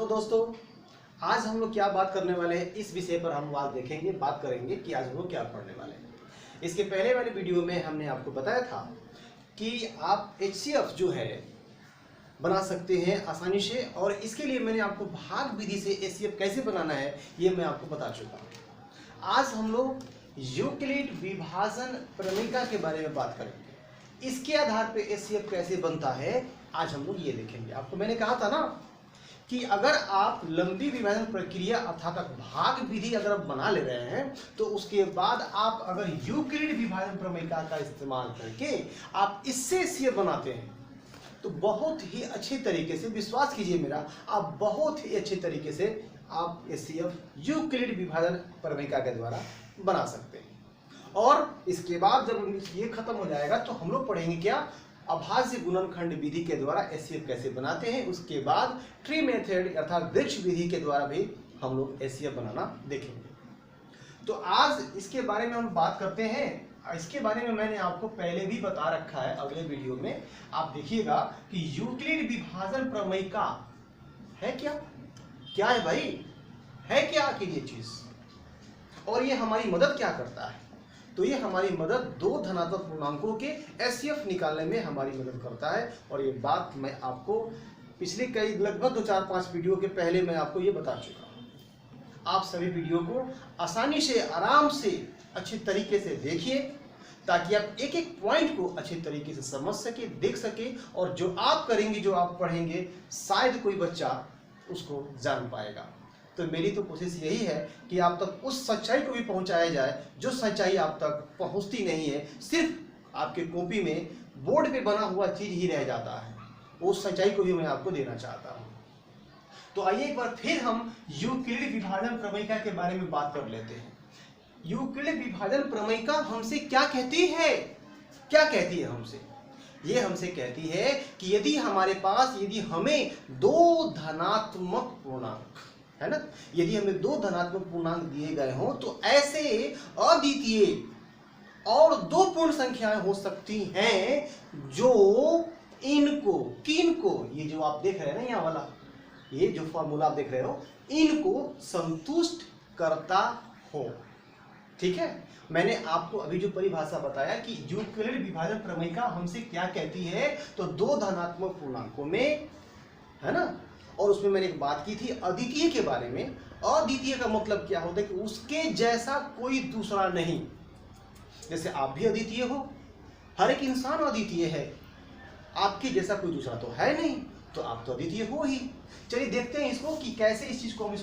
दोस्तों, आज हम लोग क्या बात करने वाले हैं, इस विषय पर हम बात करेंगे कि आज हम लोग क्या पढ़ने वाले हैं। इसके पहले वाले वीडियो में हमने आपको बताया था कि आप HCF जो है बना सकते हैं आसानी से, और इसके लिए मैंने आपको भाग विधि से HCF कैसे बनाना है ये मैं आपको बता चुका हूँ। आज हम लोग यूक्लिड विभाजन प्रमेयिका के बारे में बात करेंगे। इसके आधार पे HCF कैसे बनता है आज हम लोग ये देखेंगे। आपको मैंने कहा था ना कि अगर आप लंबी विभाजन प्रक्रिया अर्थात भाग विधि अगर आप बना ले रहे हैं तो उसके बाद आप अगर यूक्लिड विभाजन प्रमेयिका का इस्तेमाल करके आप इससे HCF बनाते हैं तो बहुत ही अच्छे तरीके से, विश्वास कीजिए मेरा, आप बहुत ही अच्छे तरीके से आप HCF यूक्लिड विभाजन प्रमेयिका के द्वारा बना सकते हैं। और इसके बाद जब ये खत्म हो जाएगा तो हम लोग पढ़ेंगे क्या, अभाज्य गुणनखंड विधि के द्वारा HCF कैसे बनाते हैं। उसके बाद ट्री मेथड अर्थात वृक्ष विधि के द्वारा भी हम लोग HCF बनाना देखेंगे। तो आज इसके बारे में हम बात करते हैं। इसके बारे में मैंने आपको पहले भी बता रखा है, अगले वीडियो में आप देखिएगा कि यूक्लिड विभाजन प्रमेयिका है क्या है भाई, है क्या आखिर ये चीज, और ये हमारी मदद क्या करता है। तो ये हमारी मदद दो धनात्मक पूर्णांकों के HCF निकालने में हमारी मदद करता है। और ये बात मैं आपको पिछले कई लगभग 2-4-5 वीडियो के पहले मैं आपको ये बता चुका हूँ। आप सभी वीडियो को आसानी से, आराम से, अच्छे तरीके से देखिए ताकि आप एक एक पॉइंट को अच्छे तरीके से समझ सके, देख सके, और जो आप करेंगे, जो आप पढ़ेंगे, शायद कोई बच्चा उसको जान पाएगा। तो मेरी तो कोशिश यही है कि आप तक उस सच्चाई को भी पहुंचाया जाए जो सच्चाई आप तक पहुंचती नहीं है, सिर्फ आपके कॉपी में बोर्ड पे बना हुआ चीज ही रह जाता है। उस सच्चाई को भी मैं आपको देना चाहता हूं। तो आइए एक बार फिर हम यूक्लिड विभाजन प्रमेयिका के बारे में बात कर लेते हैं। यूक्लिड विभाजन प्रमेयिका हमसे क्या कहती है, हमसे ये हमसे कहती है कि यदि हमारे पास, यदि हमें दो धनात्मक पूर्णांक है ना, यदि हमें दो धनात्मक पूर्णांक दिए गए हों तो ऐसे अद्वितीय और दो पूर्ण संख्याएं हो सकती हैं जो किनको ये जो आप देख रहे हैं ना, यहाँ वाला ये जो फॉर्मूला आप देख रहे हो, इनको संतुष्ट करता हो। ठीक है, मैंने आपको अभी जो परिभाषा बताया कि यूक्लिड विभाजन प्रमेयिका हमसे क्या कहती है, तो दो धनात्मक पूर्णांकों में, है ना, और उसमें मैंने एक बात की थी अद्वितीय के बारे में। अद्वितीय का मतलब क्या होता है कि उसके जैसा कोई दूसरा नहीं। जैसे आप भी अद्वितीय हो, हर एक इंसान अद्वितीय है, आपके जैसा कोई दूसरा तो है नहीं, तो आप तो अद्वितीय हो ही। चलिए देखते हैं इसको कि कैसे इस चीज को हम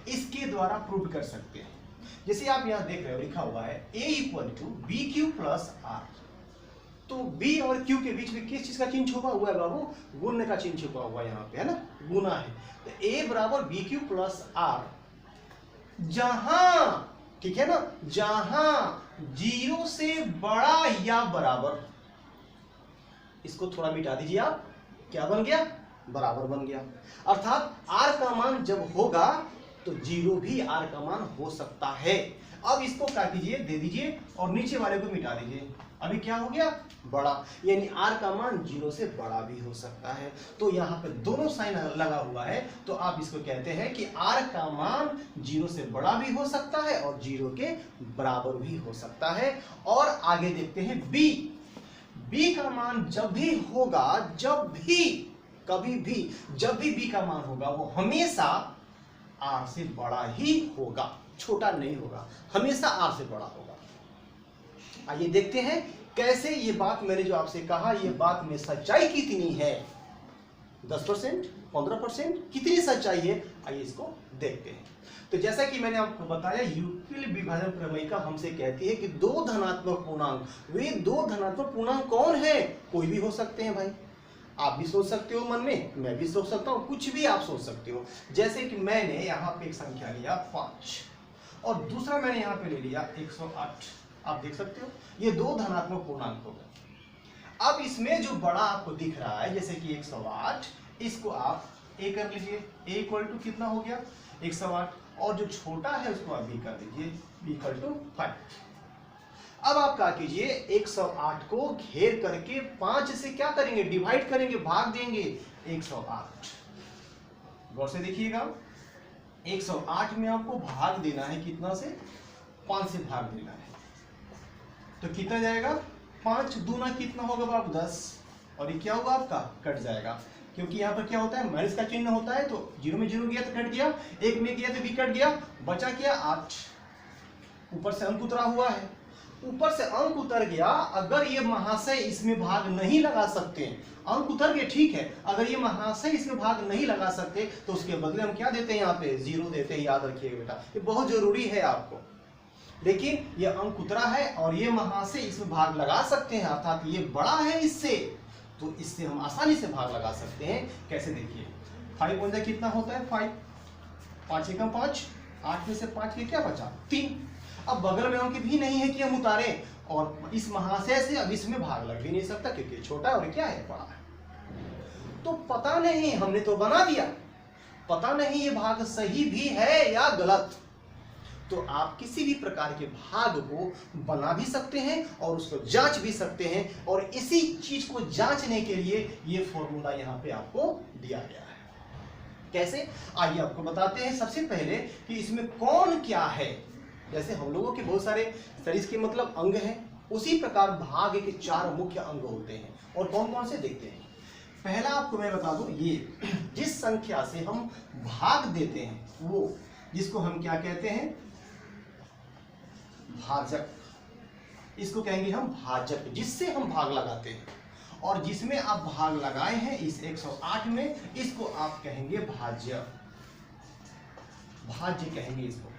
इसके द्वारा प्रूव कर सकते हैं। जैसे आप यहाँ देख रहे हो, लिखा हुआ है A = BQ + R। तो B और Q के बीच में किस चीज का चिन्ह छुपा हुआ है बाबू, गुणन का चिन्ह छुपा हुआ है यहाँ पे, है ना, गुना है। तो A = BQ + R, जहां, ठीक है ना, जहां 0 से बड़ा या बराबर, इसको थोड़ा मिटा दीजिए आप, क्या बन गया, बराबर बन गया। अर्थात R का मान जब होगा तो 0 भी R का मान हो सकता है। अब इसको काट दीजिए, दे दीजिए, और नीचे वाले को मिटा दीजिए। अभी क्या हो गया, बड़ा, यानी R का मान 0 से बड़ा भी हो सकता है। तो यहाँ पे दोनों साइन लगा हुआ है, तो आप इसको कहते हैं कि R का मान 0 से बड़ा भी हो सकता है और 0 के बराबर भी हो सकता है। और आगे देखते हैं B का मान जब भी होगा, कभी भी जब भी B का मान होगा वो हमेशा R से बड़ा ही होगा, छोटा नहीं होगा, हमेशा R से बड़ा होगा। आइए देखते हैं कैसे ये बात मैंने जो आपसे कहा, ये बात में सच्चाई कितनी है, 10%, 15%, कितनी सच्चाई है, आइए इसको देखते हैं। तो जैसा कि मैंने आपको बताया, यूक्लिड विभाजन प्रमेयिका हमसे कहती है कि दो धनात्मक पूर्णांक, वे दो धनात्मक पूर्णांक कौन है, कोई भी हो सकते हैं भाई। आप भी सोच सकते हो मन में, मैं भी सोच सकता हूँ, कुछ भी आप सोच सकते हो। जैसे कि मैंने यहाँ पे एक संख्या लिया 5 और दूसरा मैंने यहाँ पे ले लिया 108। आप देख सकते हो ये दो धनात्मक पूर्णांक हो गए। अब इसमें जो बड़ा आपको दिख रहा है जैसे कि 108, इसको आप A कर लीजिए। A = कितना हो गया, 108, और जो छोटा है उसको आप B कर दीजिए, B = 5। अब आप क्या कीजिए, 108 को घेर करके 5 से क्या करेंगे, डिवाइड करेंगे, भाग देंगे। 108 गौर से देखिएगा, 108 में आपको भाग देना है कितना से, 5 से भाग देना है, तो कितना जाएगा, 5 दूना कितना होगा बाबू 10, और ये क्या होगा आपका कट जाएगा, क्योंकि यहाँ पर क्या होता है माइनस का चिन्ह होता है, तो 0 में 0 गया तो कट गया, 1 में गया तो भी कट गया, बचा क्या 8, ऊपर से अंक उतरा हुआ है, ऊपर से अंक उतर गया। अगर ये महाशय इसमें भाग नहीं लगा सकते, अंक उतर गए ठीक है, अगर ये महाशय इसमें भाग नहीं लगा सकते तो उसके बदले हम क्या देते हैं, यहाँ पे 0 देते हैं, याद रखिएगा बेटा, ये बहुत जरूरी है आपको। लेकिन ये अंक उतरा है और ये महाशय इसमें भाग लगा सकते हैं, अर्थात ये बड़ा है इससे, तो इससे हम आसानी से भाग लगा सकते हैं। कैसे देखिए, 5 वन जा कितना होता है 5, 5 एकम 5, 8 में से 5 के क्या बचा 3। अब बगल में अंक भी नहीं है कि हम उतारें, और इस महाशय से अब इसमें भाग लग भी नहीं सकता क्योंकि छोटा और क्या है बड़ा है। तो पता नहीं, हमने तो बना दिया, पता नहीं ये भाग सही भी है या गलत। तो आप किसी भी प्रकार के भाग को बना भी सकते हैं और उसको जांच भी सकते हैं, और इसी चीज को जांचने के लिए ये फॉर्मूला यहाँ पे आपको दिया गया है। कैसे, आइए आपको बताते हैं। सबसे पहले कि इसमें कौन क्या है, जैसे हम लोगों के बहुत सारे शरीर के मतलब अंग हैं, उसी प्रकार भाग के 4 मुख्य अंग होते हैं, और कौन कौन से देखते हैं। पहला आपको मैं बता दूं, ये जिस संख्या से हम भाग देते हैं वो, जिसको हम क्या कहते हैं भाजक, इसको कहेंगे हम भाजक, जिससे हम भाग लगाते हैं, और जिसमें आप भाग लगाए हैं इस 108 में, इसको आप कहेंगे भाज्य, भाज्य कहेंगे इसको।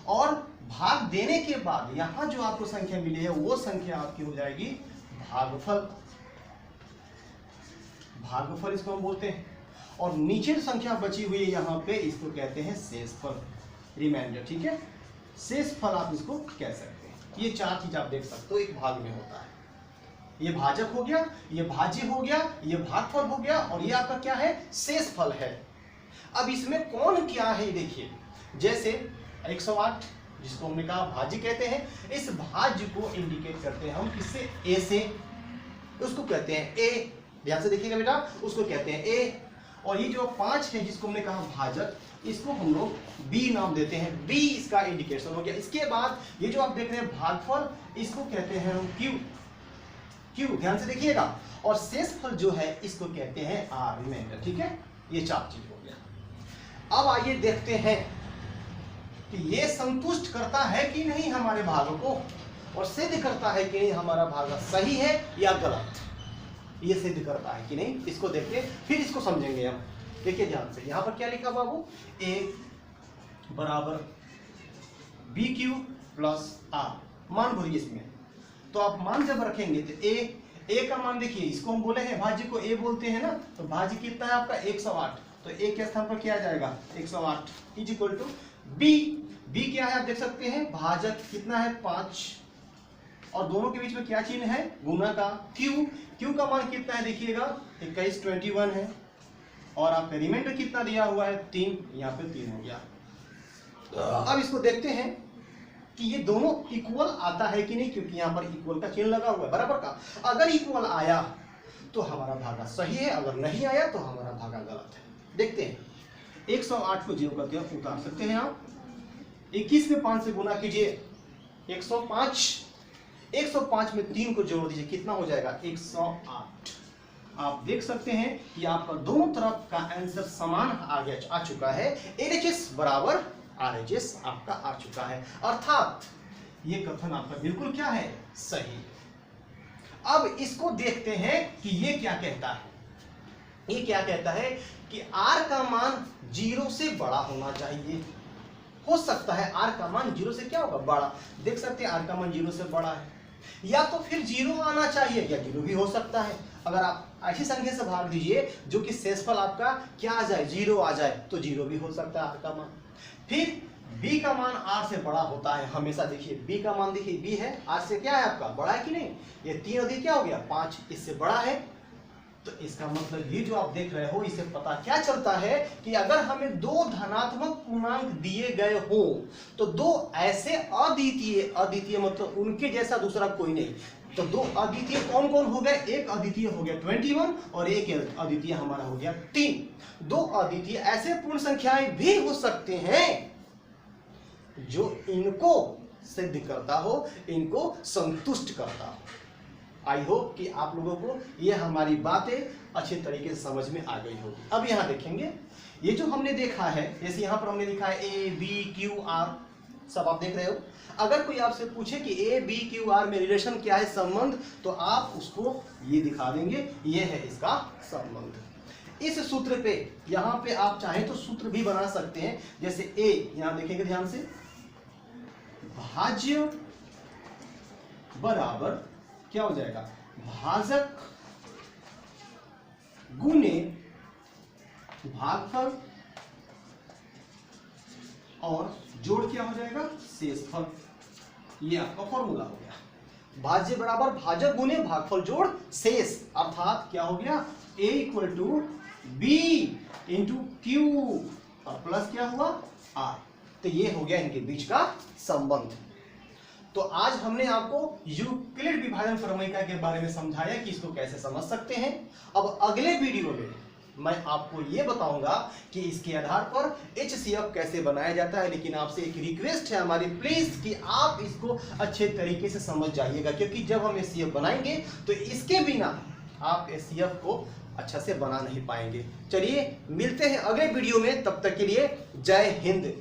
और भाग देने के बाद यहां जो आपको संख्या मिली है वो संख्या आपकी हो जाएगी भागफल, भागफल इसको हम बोलते हैं। और नीचे जो संख्या बची हुई है यहाँ पे, इसको कहते हैं शेषफल, रिमाइंडर, ठीक है, शेषफल आप इसको कह सकते हैं। ये 4 चीज आप देख सकते हो एक भाग में होता है। ये भाजक हो गया, ये भाज्य हो गया, ये भागफल हो गया, और ये आपका क्या है शेषफल है। अब इसमें कौन क्या है देखिए, जैसे 108 जिसको हमने कहा भाज्य कहते हैं, इस भाज्य को इंडिकेट करते हैं हम किससे, ए से, उसको कहते हैं ए, ध्यान से देखिएगा बेटा, उसको कहते हैं ए। और ये जो 5 है जिसको हमने कहा भाजक, इसको हम लोग बी नाम देते हैं, बी इसका इंडिकेशन हो गया। इसके बाद ये जो आप देख रहे हैं भागफल, इसको कहते हैं हम क्यू, क्यू, ध्यान से देखिएगा। और शेषफल जो है इसको कहते हैं आर, रिमाइंडर, ठीक है। ये 4 चीज हो गया। अब आइए देखते हैं कि ये संतुष्ट करता है कि नहीं हमारे भाग को, और सिद्ध करता है कि नहीं हमारा भाग सही है या गलत, ये सिद्ध करता है कि नहीं। इसको देखिए, फिर इसको समझेंगे हम। देखिए ध्यान से, यहाँ पर क्या लिखा बाबू, ए बराबर बी क्यू प्लस आर, मान भरिए इसमें। तो आप मान जब रखेंगे तो ए का मान देखिए, इसको हम बोले हैं भाज्य को ए बोलते हैं ना, तो भाज्य कितना है आपका 108, तो ए के स्थान पर क्या आ जाएगा 108 is equal to b. B क्या है आप देख सकते हैं, भाजक कितना है 5, और दोनों के बीच में क्या चिन्ह है गुना का। क्यू, क्यू का मान कितना है देखिएगा 21 21 है, और आपका रिमाइंडर कितना दिया हुआ है 3, यहाँ पे 3 हो गया। अब इसको देखते हैं कि ये दोनों इक्वल आता है कि नहीं, क्योंकि यहाँ पर इक्वल का चिन्ह लगा हुआ है बराबर का। अगर इक्वल आया तो हमारा भागा सही है, अगर नहीं आया तो हमारा भागा गलत है। देखते हैं, 108 को 0 करके उतार सकते हैं आप, 21 में 5 से गुना कीजिए 105, 105 में 3 को जोड़ दीजिए, कितना हो जाएगा 108। आप देख सकते हैं कि आपका दोनों तरफ का आंसर समान आ चुका है, LHS बराबर RHS आपका आ चुका है, अर्थात ये कथन आपका बिल्कुल क्या है सही। अब इसको देखते हैं कि ये क्या कहता है। ये क्या कहता है कि R का मान 0 से बड़ा होना चाहिए। हो सकता है R का मान 0 से क्या होगा बड़ा, देख सकते हैं R का मान 0 से बड़ा है, या तो फिर 0 आना चाहिए, या 0 भी हो सकता है। अगर आप ऐसी संख्या से भाग दीजिए जो कि शेषफल आपका क्या आ जाए 0 आ जाए, तो 0 भी हो सकता है R का मान। फिर B का मान R से बड़ा होता है हमेशा। देखिए B का मान देखिए B है, R से क्या है आपका बड़ा है कि नहीं, ये 3 अधिक क्या हो गया 5, इससे बड़ा है। तो इसका मतलब ये जो आप देख रहे हो, इससे पता क्या चलता है कि अगर हमें 2 धनात्मक पूर्णांक दिए गए हो तो 2 ऐसे अद्वितीय, अद्वितीय मतलब उनके जैसा दूसरा कोई नहीं, तो दो अद्वितीय कौन कौन हो गए? एक अद्वितीय हो गया 21 और एक अद्वितीय हमारा हो गया 3। दो अद्वितीय ऐसे पूर्ण संख्याएं भी हो सकते हैं जो इनको सिद्ध करता हो, इनको संतुष्ट करता हो। आई होप कि आप लोगों को ये हमारी बातें अच्छे तरीके से समझ में आ गई होगी। अब यहाँ देखेंगे, ये जो हमने देखा है, जैसे यहाँ पर हमने लिखा है ए बी क्यू आर, सब आप देख रहे हो। अगर कोई आपसे पूछे कि ए बी क्यू आर में रिलेशन क्या है, संबंध, तो आप उसको ये दिखा देंगे, ये है इसका संबंध। इस सूत्र पे यहाँ पे आप चाहे तो सूत्र भी बना सकते हैं। जैसे ए, यहाँ देखेंगे ध्यान से, भाज्य बराबर क्या हो जाएगा? भाजक गुने भागफल और जोड़ क्या हो जाएगा? शेषफल। ये आपका फॉर्मूला हो गया। भाज्य बराबर भाजक गुने भागफल जोड़ शेष, अर्थात क्या हो गया? a equal to b into q और प्लस क्या हुआ? r। तो ये हो गया इनके बीच का संबंध। तो आज हमने आपको यूक्लिड विभाजन फॉर्मूला के बारे में समझाया कि इसको कैसे समझ सकते हैं। अब अगले वीडियो में मैं आपको ये बताऊंगा कि इसके आधार पर HCF कैसे बनाया जाता है। लेकिन आपसे एक रिक्वेस्ट है हमारी, प्लीज कि आप इसको अच्छे तरीके से समझ जाइएगा, क्योंकि जब हम HCF बनाएंगे तो इसके बिना आप HCF को अच्छा से बना नहीं पाएंगे। चलिए मिलते हैं अगले वीडियो में, तब तक के लिए जय हिंद।